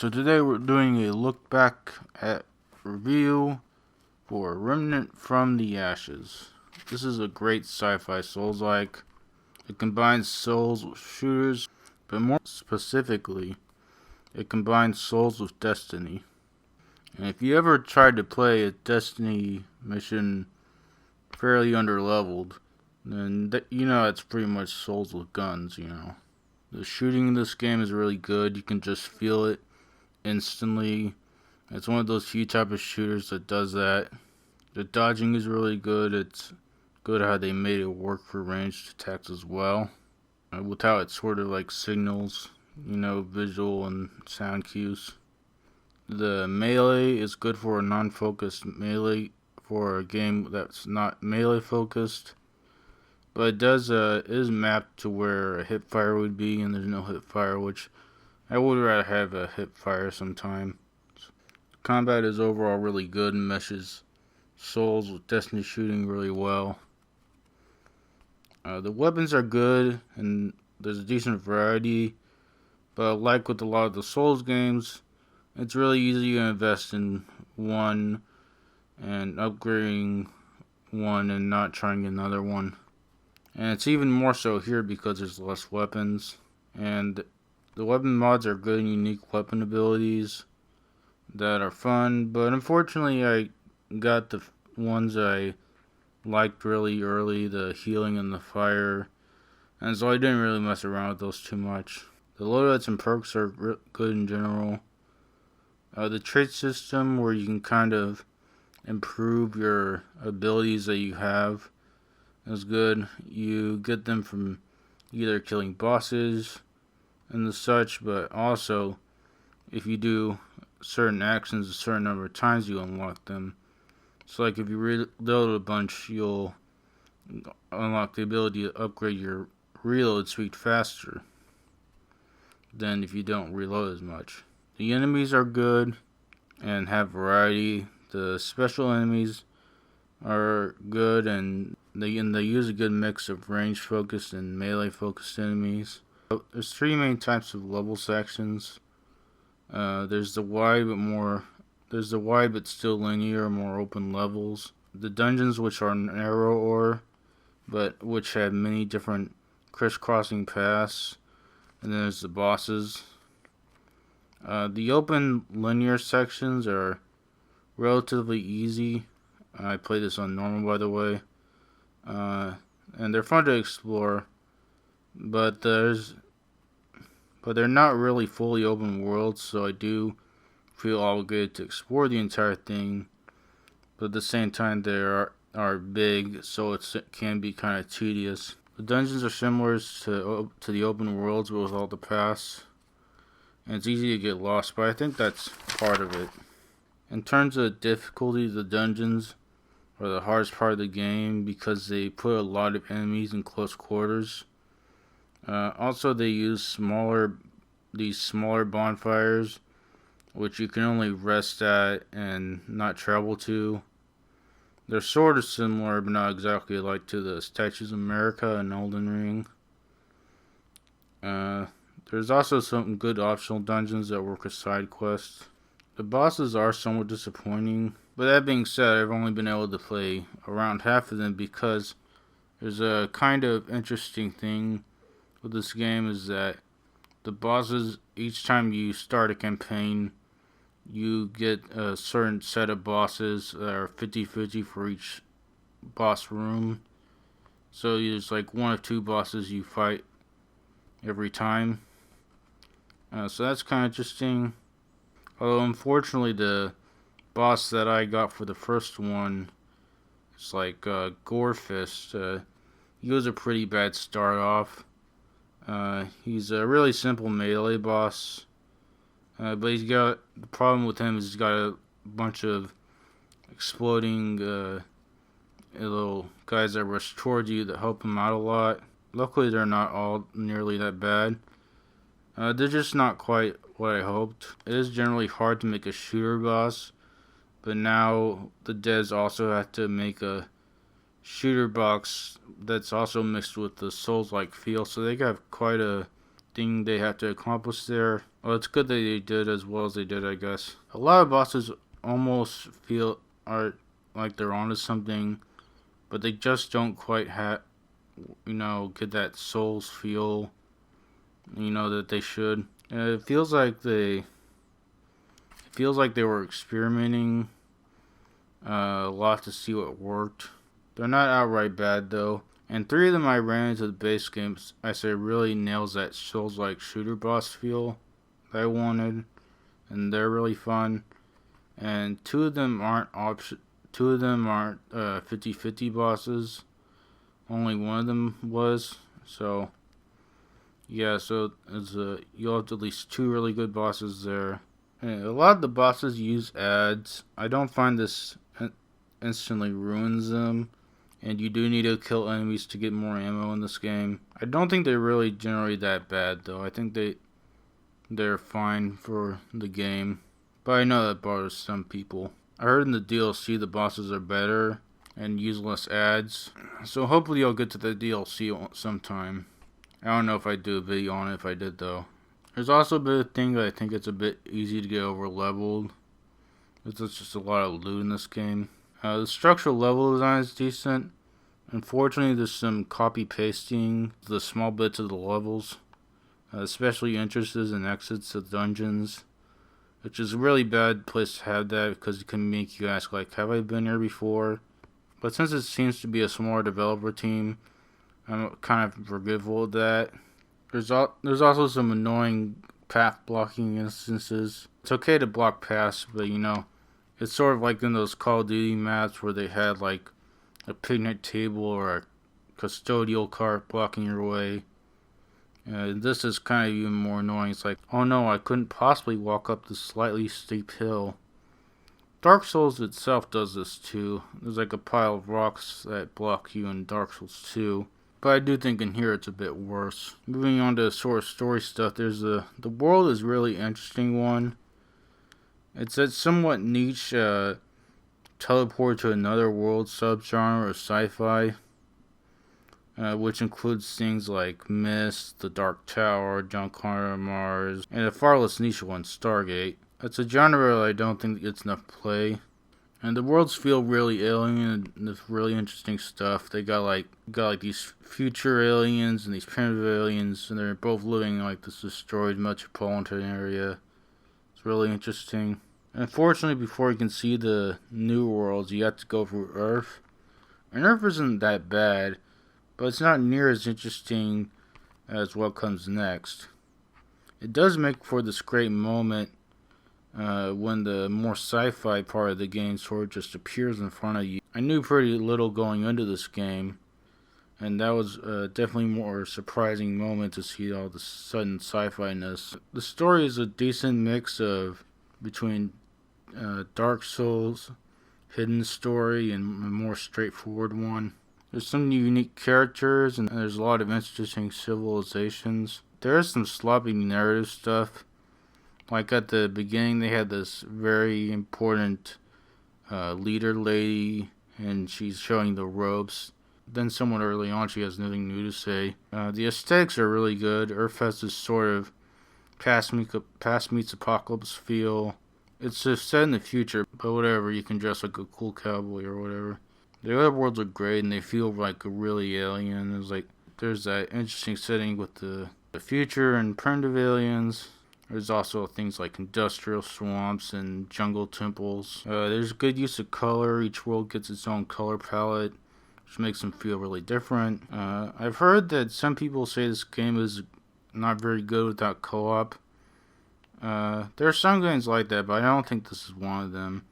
So today we're doing a look back at review for Remnant from the Ashes. This is a great sci-fi Souls-like. It combines Souls with shooters, but more specifically, it combines Souls with Destiny. And if you ever tried to play a Destiny mission fairly underleveled, then you know it's pretty much Souls with guns, you know. The shooting in this game is really good. You can just feel it instantly. It's one of those few type of shooters that does that. The dodging is really good. It's good how they made it work for ranged attacks as well. With how it sort of like signals, you know, visual and sound cues. The melee is good for a non-focused melee for a game that's not melee focused. But it does is mapped to where a hip fire would be, and there's no hip fire, which I would rather have a hip fire sometime. Combat is overall really good and meshes Souls with Destiny shooting really well. The weapons are good and there's a decent variety, but like with a lot of the Souls games, it's really easy to invest in one and upgrading one and not trying another one. And it's even more so here because there's less weapons, and the weapon mods are good and unique weapon abilities that are fun, but unfortunately I got the ones I liked really early, the healing and the fire, and so I didn't really mess around with those too much. The loadouts and perks are good in general. The trait system where you can kind of improve your abilities that you have is good. You get them from either killing bosses and the such, but also if you do certain actions a certain number of times, you unlock them. So like if you reload a bunch, you'll unlock the ability to upgrade your reload speed faster than if you don't reload as much. The enemies are good and have variety. The special enemies are good, and they use a good mix of range focused and melee focused enemies. There's three main types of level sections. There's the wide but still linear, more open levels. The dungeons, which are narrower, but which have many different crisscrossing paths. And then there's the bosses. The open linear sections are relatively easy. I play this on normal, by the way. And they're fun to explore, but they're not really fully open worlds, so I do feel obligated to explore the entire thing. But at the same time, they are big, so it can be kind of tedious. The dungeons are similar to the open worlds, but with all the paths, and it's easy to get lost. But I think that's part of it. In terms of difficulty, the dungeons are the hardest part of the game because they put a lot of enemies in close quarters. Also, they use these smaller bonfires, which you can only rest at and not travel to. They're sort of similar, but not exactly like to the Statues of America and Elden Ring. There's also some good optional dungeons that work as side quests. The bosses are somewhat disappointing, but that being said, I've only been able to play around half of them because there's a kind of interesting thing with this game is that the bosses, each time you start a campaign, you get a certain set of bosses that are 50-50 for each boss room. So there's like one of two bosses you fight every time. So that's kind of interesting. Although unfortunately the boss that I got for the first one is like Gorefist. He was a pretty bad start off. He's a really simple melee boss. But the problem with him is he's got a bunch of exploding little guys that rush towards you that help him out a lot. Luckily, they're not all nearly that bad. They're just not quite what I hoped. It is generally hard to make a shooter boss, but now the devs also have to make a shooter box that's also mixed with the Souls-like feel, so they have quite a everything they have to accomplish there. Well, it's good that they did as well as they did, I guess. A lot of bosses almost feel are like they're onto something, but they just don't quite get that Souls feel, that they should. It feels like they were experimenting a lot to see what worked. They're not outright bad though. And 3 of them I ran into the base games. I say really nails that Souls-like shooter boss feel that I wanted, and they're really fun. And 2 of them aren't 50-50 bosses. Only one of them was. So yeah, you'll have at least 2 really good bosses there. And a lot of the bosses use ads. I don't find this instantly ruins them. And you do need to kill enemies to get more ammo in this game. I don't think they're really generally that bad though. I think they're fine for the game. But I know that bothers some people. I heard in the DLC the bosses are better and use less ads. So hopefully I'll get to the DLC sometime. I don't know if I'd do a video on it if I did though. There's also a bit of thing that I think it's a bit easy to get over leveled. There's just a lot of loot in this game. The structural level design is decent. Unfortunately, there's some copy pasting the small bits of the levels, especially entrances and exits of dungeons, which is a really bad place to have that because it can make you ask like, have I been here before? But since it seems to be a smaller developer team, I'm kind of forgiveful of that. There's also some annoying path blocking instances. It's okay to block paths, but it's sort of like in those Call of Duty maps where they had like a picnic table or a custodial cart blocking your way. This is kind of even more annoying. It's like, oh no, I couldn't possibly walk up this slightly steep hill. Dark Souls itself does this too. There's like a pile of rocks that block you in Dark Souls 2. But I do think in here it's a bit worse. Moving on to sort of story stuff, the world is really interesting one. It's a somewhat niche teleport to another world subgenre of sci-fi, which includes things like Mist, The Dark Tower, John Connor Mars, and a far less niche one, Stargate. It's a genre that I don't think gets enough play. And the worlds feel really alien and there's really interesting stuff. They got like these future aliens and these primitive aliens, and they're both living in like this destroyed metropolitan area. It's really interesting. Unfortunately, before you can see the new worlds, you have to go through Earth. And Earth isn't that bad, but it's not near as interesting as what comes next. It does make for this great moment when the more sci-fi part of the game sort of just appears in front of you. I knew pretty little going into this game, and that was definitely more surprising moment to see all the sudden sci-fi-ness. The story is a decent mix of between Dark Souls, hidden story, and a more straightforward one. There's some unique characters, and there's a lot of interesting civilizations. There is some sloppy narrative stuff. Like at the beginning, they had this very important leader lady, and she's showing the ropes. Then somewhat early on, she has nothing new to say. The aesthetics are really good. Earth has this sort of past meets apocalypse feel. It's just set in the future, but whatever, you can dress like a cool cowboy or whatever. The other worlds are great, and they feel like a really alien. There's that interesting setting with the future and primitive aliens. There's also things like industrial swamps and jungle temples. There's good use of color. Each world gets its own color palette, which makes them feel really different. I've heard that some people say this game is not very good without co-op. There are some games like that, but I don't think this is one of them.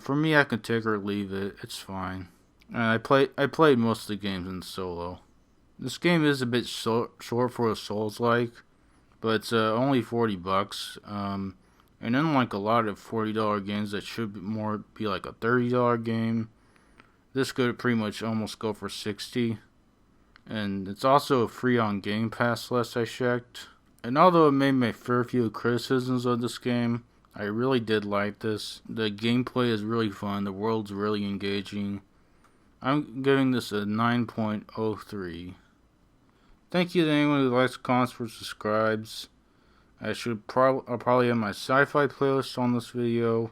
For me, I can take or leave it. It's fine. I played most of the games in solo. This game is a bit short for a Souls-like, but it's only $40. And unlike a lot of $40 games that should be like a $30 game, this could pretty much almost go for $60. And it's also free on Game Pass, last I checked. And although it made my fair few criticisms of this game, I really did like this. The gameplay is really fun. The world's really engaging. I'm giving this a 9.03. Thank you to anyone who likes, comments, or subscribes. I'll probably have my sci-fi playlist on this video.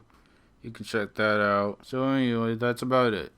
You can check that out. So anyway, that's about it.